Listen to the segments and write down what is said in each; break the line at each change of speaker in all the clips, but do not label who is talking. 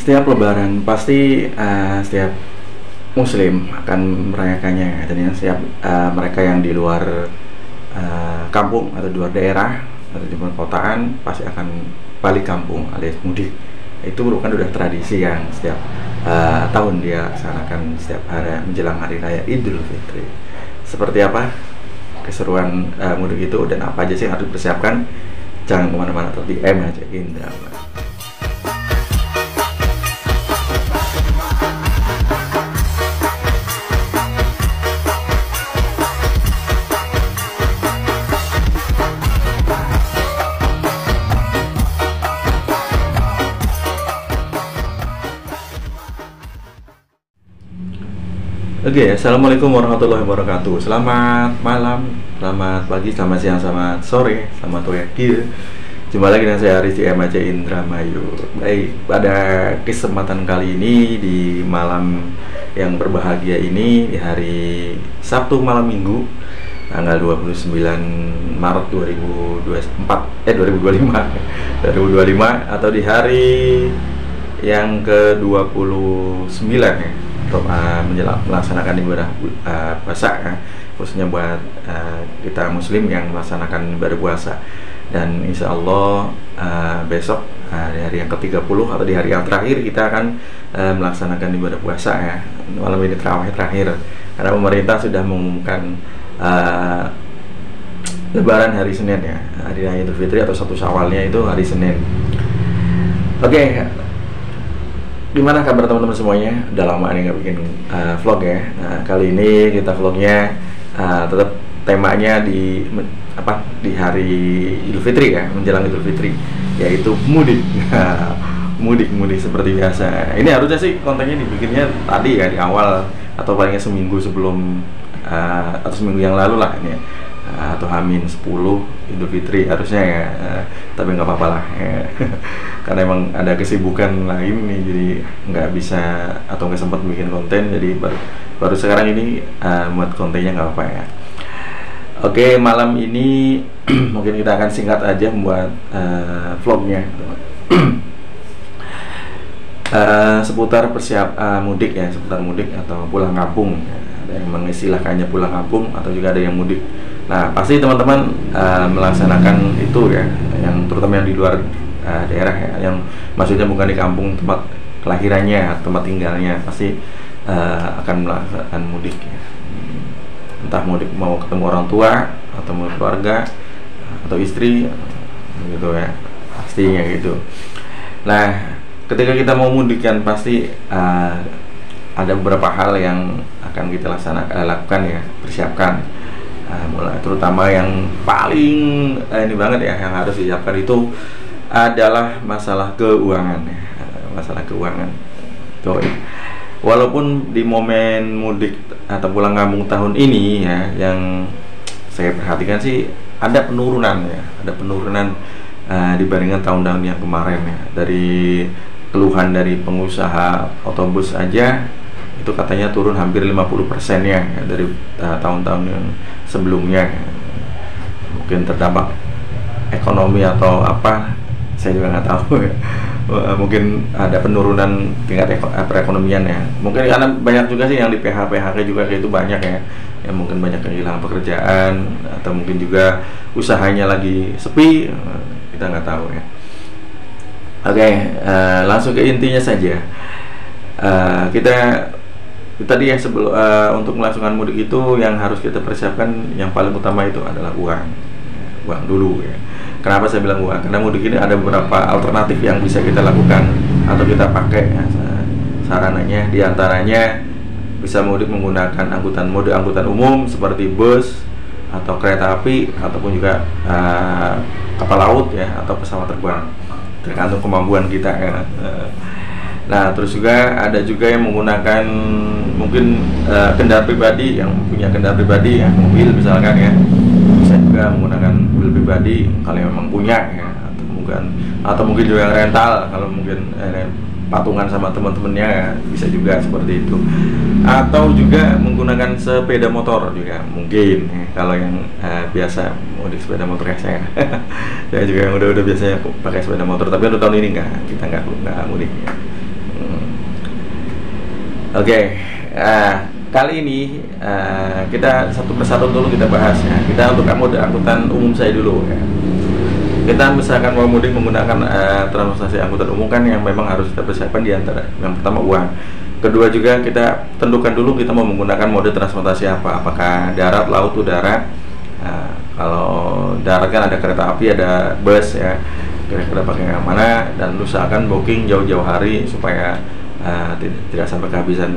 Setiap Lebaran pasti setiap Muslim akan merayakannya. Dan yang setiap mereka yang di luar kampung atau di luar daerah atau di perkotaan pasti akan balik kampung alias mudik. Itu merupakan udah tradisi yang setiap tahun dia laksanakan setiap hari menjelang hari raya Idul Fitri. Seperti apa keseruan mudik itu dan apa aja sih yang harus dipersiapkan? Jangan kemana-mana, tetap di MAJ Indra. Oke, assalamualaikum warahmatullahi wabarakatuh. Selamat malam, selamat pagi, selamat siang, selamat sore, selamat pagi. Jumpa lagi dengan saya Aris di MAJ Indramayu. Baik, pada kesempatan kali ini di malam yang berbahagia ini, di hari Sabtu malam Minggu, tanggal 29 Maret 2025 atau di hari yang ke-29 ya, melaksanakan ibadah puasa ya, khususnya buat kita Muslim yang melaksanakan ibadah puasa. Dan insya Allah besok di hari yang ke-30 atau di hari yang terakhir kita akan melaksanakan ibadah puasa ya. Malam ini tarawih terakhir karena pemerintah sudah mengumumkan Lebaran hari Senin ya, hari raya Idul Fitri atau 1 Syawalnya itu hari Senin. Oke. Gimana kabar teman-teman semuanya? Udah lama nih nggak bikin vlog ya. Nah, kali ini kita vlognya tetap temanya di hari Idul Fitri ya, menjelang Idul Fitri, yaitu mudik. mudik seperti biasa. Ini harusnya sih kontennya dibikinnya tadi ya, di awal atau palingnya seminggu sebelum atau seminggu yang lalu lah ini ya. Atau H-10 Idul Fitri harusnya ya, tapi nggak apa-apa lah ya. Karena emang ada kesibukan lain nih, jadi nggak bisa atau nggak sempat bikin konten, jadi baru sekarang ini buat kontennya nggak apa-apa ya. Oke, malam ini mungkin kita akan singkat aja membuat vlognya seputar mudik ya, seputar mudik atau pulang kampung ya. Ada yang mengistilahkannya pulang kampung atau juga ada yang mudik. Nah, pasti teman-teman melaksanakan itu ya, yang terutama yang di luar daerah ya, yang maksudnya bukan di kampung tempat kelahirannya, tempat tinggalnya, pasti akan melaksanakan mudik ya. Entah mudik mau ketemu orang tua atau mau keluarga atau istri gitu ya, pastinya gitu. Nah, ketika kita mau mudik kan pasti ada beberapa hal yang akan kita lakukan ya, persiapkan. Mulai terutama yang paling ini banget ya, yang harus disiapkan itu adalah masalah keuangan ya, masalah keuangan. Tuh, walaupun di momen mudik atau pulang kampung tahun ini ya, yang saya perhatikan sih ada penurunan ya, ada penurunan dibandingkan tahun-tahun yang kemarin ya. Dari keluhan dari pengusaha otobus aja itu katanya turun hampir 50% ya, dari tahun-tahun yang sebelumnya. Mungkin terdampak ekonomi atau apa, saya juga nggak tahu ya. Mungkin ada penurunan tingkat perekonomian ya. Mungkin karena banyak juga sih yang di PHK juga kayak itu banyak ya. Ya mungkin banyak yang hilang pekerjaan atau mungkin juga usahanya lagi sepi, kita nggak tahu ya. Oke, langsung ke intinya saja. Kita tadi ya, sebelum untuk melaksanakan mudik itu yang harus kita persiapkan yang paling utama itu adalah uang dulu ya. Kenapa saya bilang uang? Karena mudik ini ada beberapa alternatif yang bisa kita lakukan atau kita pakai ya, sarananya diantaranya bisa mudik menggunakan angkutan umum seperti bus atau kereta api ataupun juga kapal laut ya, atau pesawat terbang, tergantung kemampuan kita ya. Nah, terus juga ada juga yang menggunakan mungkin kendaraan pribadi, yang punya kendaraan pribadi ya, mobil misalkan ya, bisa juga menggunakan mobil pribadi kalau memang punya ya, atau mungkin juga yang rental kalau mungkin patungan sama teman-temannya ya, bisa juga seperti itu. Atau juga menggunakan sepeda motor juga mungkin ya, kalau yang biasa mudik sepeda motor kayak saya. Saya juga yang udah biasanya pakai sepeda motor, tapi untuk tahun ini kita nggak mudik ya. Oke, kali ini kita satu persatu dulu kita bahas ya. Kita untuk mode angkutan umum saya dulu ya. Kita misalkan mau mudik menggunakan transportasi angkutan umum kan yang memang harus kita persiapkan di antara yang pertama uang. Kedua juga kita tentukan dulu kita mau menggunakan mode transportasi apa. Apakah darat, laut, udara. Kalau darat kan ada kereta api, ada bus ya. Kira-kira pakai yang mana, dan usahakan booking jauh-jauh hari supaya tidak sampai kehabisan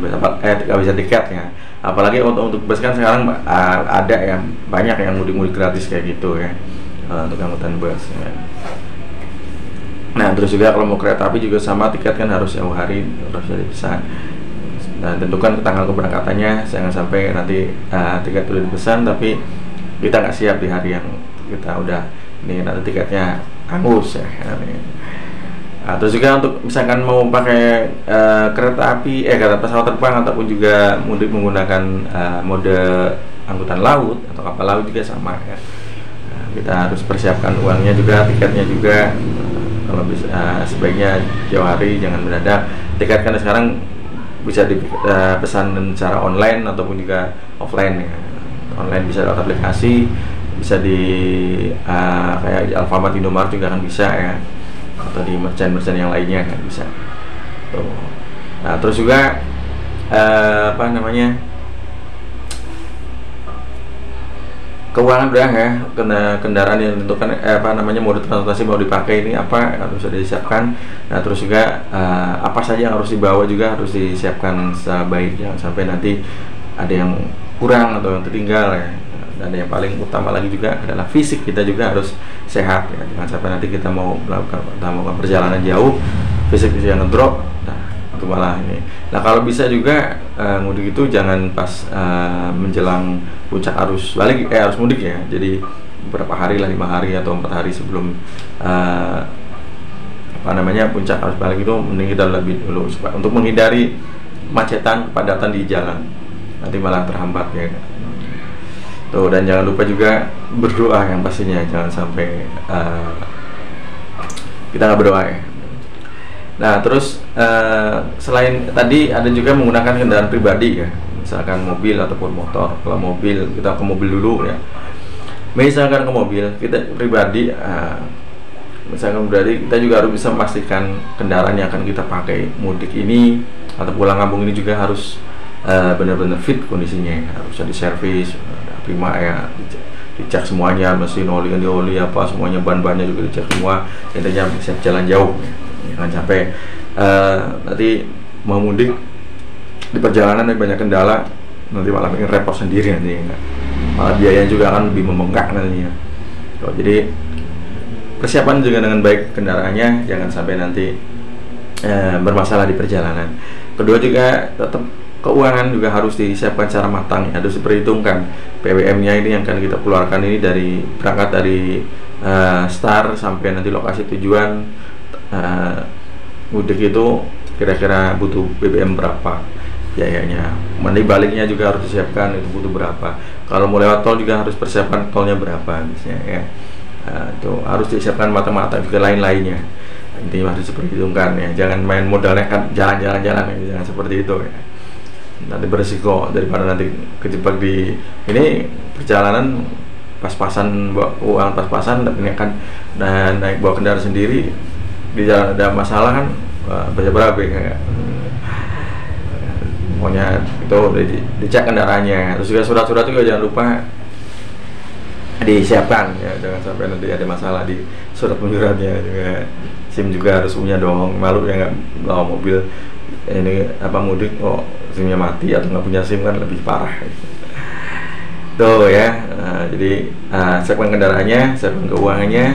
tiket ya. Apalagi untuk bus kan sekarang ada yang banyak yang mudik-mudik gratis kayak gitu ya, untuk angkutan bus ya. Nah terus juga kalau mau kereta api juga sama, tiket kan harus jauh hari, harus dipesan. Nah tentukan tanggal keberangkatannya, jangan sampai nanti tiket udah dipesan tapi kita nggak siap di hari yang kita udah ini, nanti tiketnya hangus ya. Terus juga untuk misalkan mau pakai kereta api, kereta pesawat terbang ataupun juga mudik menggunakan mode angkutan laut atau kapal laut juga sama ya. Kita harus persiapkan uangnya juga, tiketnya juga. Kalau bisa sebaiknya jauh hari, jangan mendadak. Tiket kan sekarang bisa dipesan secara online ataupun juga offline ya. Online bisa lewat aplikasi, bisa di kayak Alfamart, Indomaret juga kan bisa ya, atau di merchant yang lainnya kan bisa tuh. Nah terus juga keuangan udah ya, kendaraan yang tentukan mode transportasi mau dipakai ini apa harus sudah disiapkan. Nah terus juga apa saja yang harus dibawa juga harus disiapkan sebaik, jangan sampai nanti ada yang kurang atau yang tertinggal ya. Dan yang paling utama lagi juga adalah fisik kita juga harus sehat ya. Jangan sampai nanti kita mau melakukan perjalanan jauh, fisik yang ngedrop, nah itu malah ini. Nah kalau bisa juga mudik itu jangan pas menjelang puncak arus balik arus mudik ya. Jadi beberapa hari lah, 5 hari atau 4 hari sebelum puncak arus balik itu mending kita lebih dulu untuk menghindari macetan, kepadatan di jalan, nanti malah terhambat ya. Tuh, dan jangan lupa juga berdoa yang pastinya, jangan sampai kita nggak berdoa ya. Nah terus selain tadi ada juga menggunakan kendaraan pribadi ya, misalkan mobil ataupun motor. Kalau mobil kita ke mobil dulu ya. Misalkan ke mobil kita pribadi, misalkan pribadi kita juga harus bisa memastikan kendaraan yang akan kita pakai mudik ini atau pulang kampung ini juga harus benar-benar fit kondisinya, harus diservis prima ya, dicek semuanya, mesin oli apa semuanya, ban-bannya juga dicek semua, intinya bisa jalan jauh ya. Jangan sampai nanti mau mudik di perjalanan banyak kendala, nanti malah bikin repot sendiri nanti, malah biaya juga akan lebih membengkak nantinya. Jadi persiapan juga dengan baik kendaraannya, jangan sampai nanti bermasalah di perjalanan. Kedua juga tetap keuangan juga harus disiapkan secara matang, harus diperhitungkan PWM-nya ini yang akan kita keluarkan ini berangkat dari start sampai nanti lokasi tujuan mudik itu kira-kira butuh BBM berapa biayanya. Nanti baliknya juga harus disiapkan itu butuh berapa. Kalau mau lewat tol juga harus persiapkan tolnya berapa misalnya ya. Itu harus disiapkan matang-matang juga lain-lainnya. Intinya harus diperhitungkan ya. Jangan main modalnya kan jalan-jalan ya. Jangan seperti itu ya. Nanti beresiko daripada nanti kejebak di ini perjalanan pas-pasan, bawa uang pas-pasan tapi akan naik bawa kendaraan sendiri, di jalan ada masalah kan berabe kayak. Pokoknya itu dicek kendaraannya. Terus juga surat-surat juga jangan lupa disiapkan ya, jangan sampai nanti ada masalah di surat menyuratnya juga. SIM juga harus punya dong, malu ya nggak bawa mobil ini mudik SIM-nya mati atau nggak punya SIM kan lebih parah tuh ya. Jadi siapkan kendaraannya, siapkan keuangannya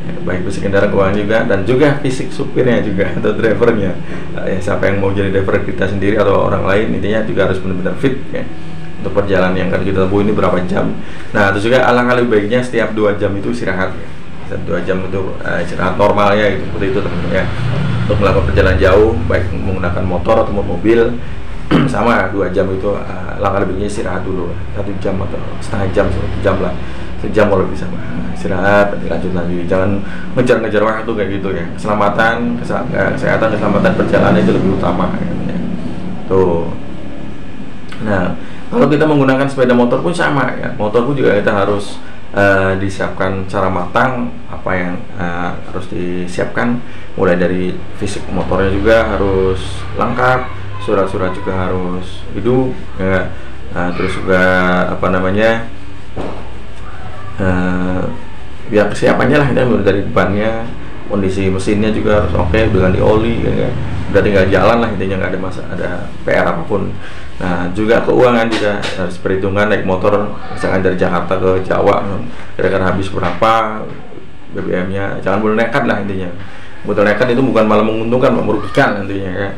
ya, baik fisik kendaraan, keuangan juga, dan juga fisik supirnya juga atau drivernya ya, siapa yang mau jadi driver kita sendiri atau orang lain, intinya juga harus benar-benar fit ya untuk perjalanan yang akan kita tempuh ini berapa jam. Nah terus juga alangkah lebih baiknya setiap 2 jam itu istirahat ya. 2 jam itu istirahat normalnya gitu, seperti itu teman-teman ya, untuk melakukan perjalanan jauh baik menggunakan motor atau mobil sama 2 jam itu langkah lebihnya istirahat dulu 1 jam atau setengah jam, 1 jam lah, sejam kalau bisa istirahat, lanjut lagi, jangan ngejar-ngejar waktu kayak gitu ya. Keselamatan, kesehatan, keselamatan perjalanan itu lebih utama ya. Tuh. Nah, kalau kita menggunakan sepeda motor pun sama ya. Motor pun juga kita harus disiapkan secara matang apa yang harus disiapkan, mulai dari fisik motornya juga harus lengkap, surat-surat juga harus hidup ya. Terus juga apa namanya, ya kesiapannya lah, mulai dari bannya, kondisi mesinnya juga harus oke, ganti oli ya. Udah tinggal jalan lah, intinya nggak ada ada PR apapun. Nah, juga keuangan juga harus perhitungan, naik motor misalkan dari Jakarta ke Jawa kira-kira habis berapa BBM-nya. Jangan boleh nekat lah intinya. Betul, nekat itu bukan malah menguntungkan, malah merugikan nantinya ya.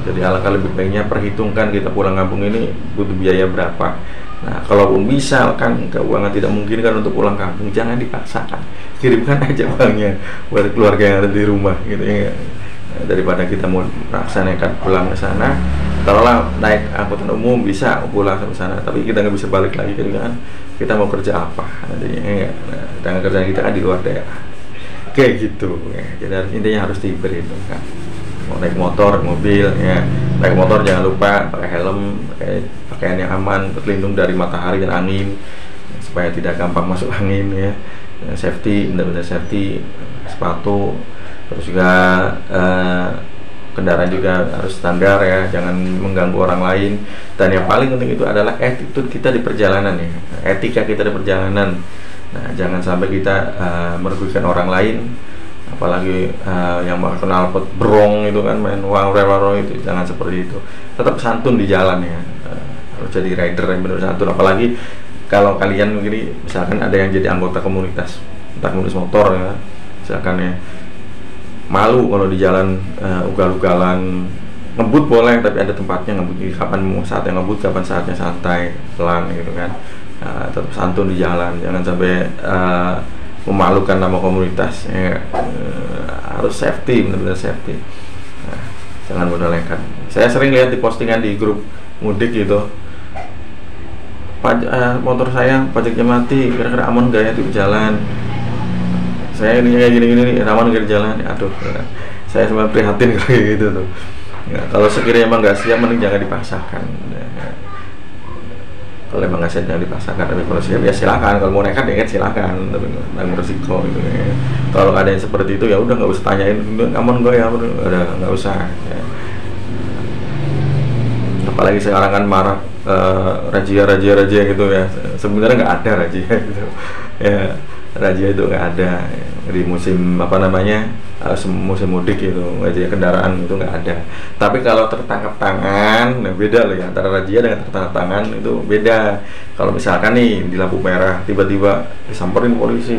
Jadi alangkah lebih baiknya perhitungkan kita pulang kampung ini butuh biaya berapa. Nah, kalaupun misalkan keuangan tidak memungkinkan untuk pulang kampung, jangan dipaksakan, kirimkan aja uangnya buat keluarga yang ada di rumah gitu ya. Daripada kita mau melaksanakan pulang ke sana, taruhlah naik angkutan umum bisa pulang ke sana, tapi kita nggak bisa balik lagi kan, kita mau kerja apa nantinya ya. Nah, dengan kerjaan kita kan di luar daerah kayak gitu ya. Jadi intinya harus diperhitungkan. Mau naik motor, mobil ya, naik motor jangan lupa pakai helm, pakai pakaian yang aman, berlindung dari matahari dan angin supaya tidak gampang masuk angin ya. Safety, benar-benar safety, sepatu. Terus juga kendaraan juga harus standar ya, jangan mengganggu orang lain. Dan yang paling penting itu adalah attitude kita di perjalanan ya, etika kita di perjalanan. Nah, jangan sampai kita merugikan orang lain, apalagi yang kenal pot brong itu kan, main uang rewaro itu, jangan seperti itu. Tetap santun di jalan ya, harus jadi rider yang benar santun. Apalagi kalau kalian begini, misalkan ada yang jadi anggota komunitas, entah komunitas motor ya, misalkan ya, malu kalau di jalan ugal-ugalan. Ngebut boleh, tapi ada tempatnya ngebut, kapan mau saatnya ngebut, kapan saatnya santai, pelan gitu kan. Tetap santun di jalan, jangan sampai memalukan nama komunitas ya. Harus safety, benar-benar safety. Nah, jangan mudah nekat. Saya sering lihat di postingan di grup mudik gitu, motor saya pajaknya mati, kira-kira aman gak ya di jalan? Saya ini kayak gini-gini nih, rawan ke jalan, aduh, saya sempat prihatin kayak gitu tuh. Ya, kalau sekiranya emang nggak siap, mending jangan dipaksakan. Ya. Kalau emang nggak siap jangan dipaksakan, tapi kalau siap ya silakan. Kalau mau nekat ya silakan, tapi nggak beresiko gitu. Ya. Kalau ada yang seperti itu ya udah nggak usah tanyain, aman gue ya, udah nggak usah. Ya. Apalagi sekarang kan marak razia gitu ya. Sebenarnya nggak ada razia gitu. Ya. Razia itu nggak ada di musim apa namanya, musim mudik itu, razia kendaraan itu nggak ada. Tapi kalau tertangkap tangan, nah beda loh ya, antara razia dengan tertangkap tangan itu beda. Kalau misalkan nih di lampu merah tiba-tiba disamperin polisi,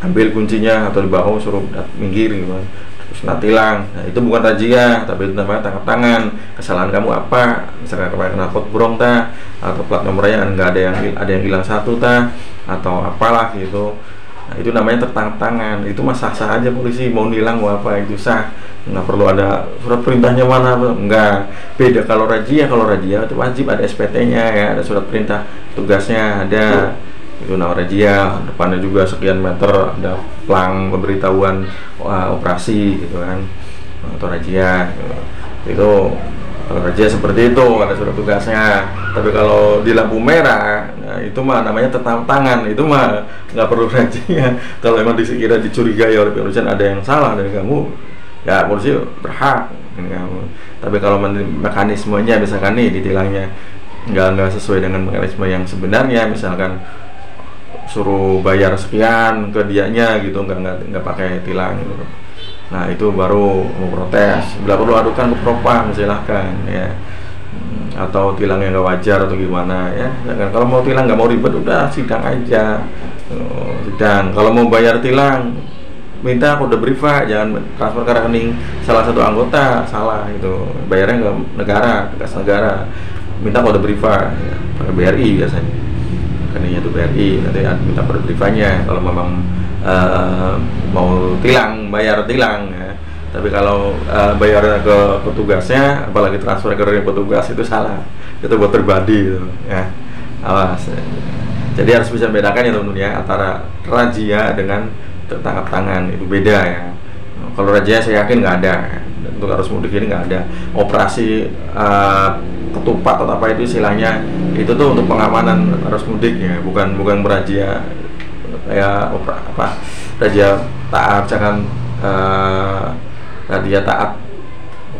ambil kuncinya atau dibawa suruh minggir gitu kan, terus tilang, nah itu bukan razia, tapi itu namanya tangkap tangan. Kesalahan kamu apa? Misalkan kemarin kena pot brong ta, atau plat nomornya nggak ada yang hilang satu ta, atau apalah gitu. Nah, itu namanya tertangkap tangan. Itu mah sah-sah aja, polisi mau nilang mau apa itu sah, nggak perlu ada surat perintahnya mana, enggak. Beda kalau razia itu wajib ada SPT-nya ya, ada surat perintah tugasnya ada. Itu nama razia, depannya juga sekian meter ada plang pemberitahuan operasi gitu kan, atau razia gitu. Itu kalau razia seperti itu ada surat tugasnya. Tapi kalau di lampu merah, nah itu mah namanya tertangkap tangan, itu mah nggak perlu razia. Kalau emang dikira dicurigai oleh kepolisian ada yang salah dari kamu, ya polisi berhak kamu. Tapi kalau mekanismenya misalkan nih ditilangnya nggak sesuai dengan mekanisme yang sebenarnya, misalkan suruh bayar sekian ke dianya gitu, nggak pakai tilang gitu. Nah itu baru mau protes, bila perlu adukan ke propam silahkan ya, atau tilang yang nggak wajar atau gimana ya. Dan kalau mau tilang nggak mau ribet, udah sidang aja, sidang. Kalau mau bayar tilang, minta kode Briva, jangan transfer ke rekening salah satu anggota, salah itu, bayarnya ke negara, ke kas negara, minta kode Briva ya, pakai BRI biasanya, rekeningnya itu BRI, nanti minta kode Brivanya kalau memang mau tilang, bayar tilang ya. Tapi kalau bayarnya ke petugasnya, apalagi transfer ke rekening petugas, itu salah, itu buat pribadi gitu ya, awas. Jadi harus bisa bedakan ya teman-teman ya, antara razia dengan tertangkap tangan, itu beda ya. Kalau razia saya yakin nggak ada, untuk arus mudik ini nggak ada operasi ketupat atau apa itu istilahnya. Itu tuh untuk pengamanan arus mudik ya, bukan berazia kayak razia taat, jangan razia taat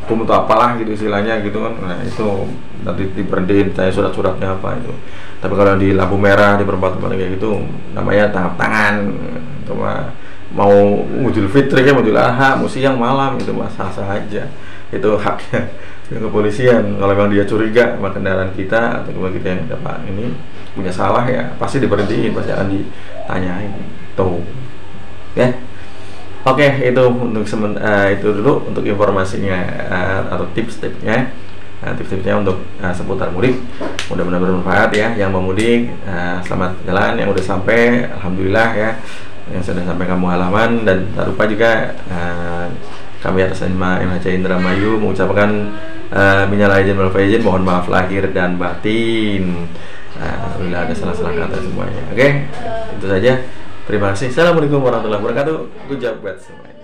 hukum atau apalah gitu istilahnya gitu kan. Nah itu nanti diberhentiin, saya suratnya apa itu. Tapi kalau di lampu merah di perempatan kayak gitu namanya tangkap tangan. Cuma mau Idul Fitri kan, Idul Adha, mau siang malam itu sah-sah aja. Itu haknya kepolisian. Kalau memang dia curiga sama kendaraan kita atau kita yang dapat ini punya salah ya pasti diberhentiin, pasti akan ditanyain tuh ya. Oke, itu untuk itu dulu untuk informasinya atau tips-tipsnya. Tips-tipsnya untuk seputar mudik. Mudah-mudahan bermanfaat ya. Yang mau mudik, selamat jalan. Yang udah sampai, alhamdulillah ya. Yang sudah sampai kamu halaman. Dan tak lupa juga kami atas nama MHC Indramayu mengucapkan minal aidin wal faizin, mohon maaf lahir dan batin. Bila ada salah-salah kata semuanya. Oke, itu saja. Terima kasih. Assalamualaikum warahmatullahi wabarakatuh. Good job buat semuanya.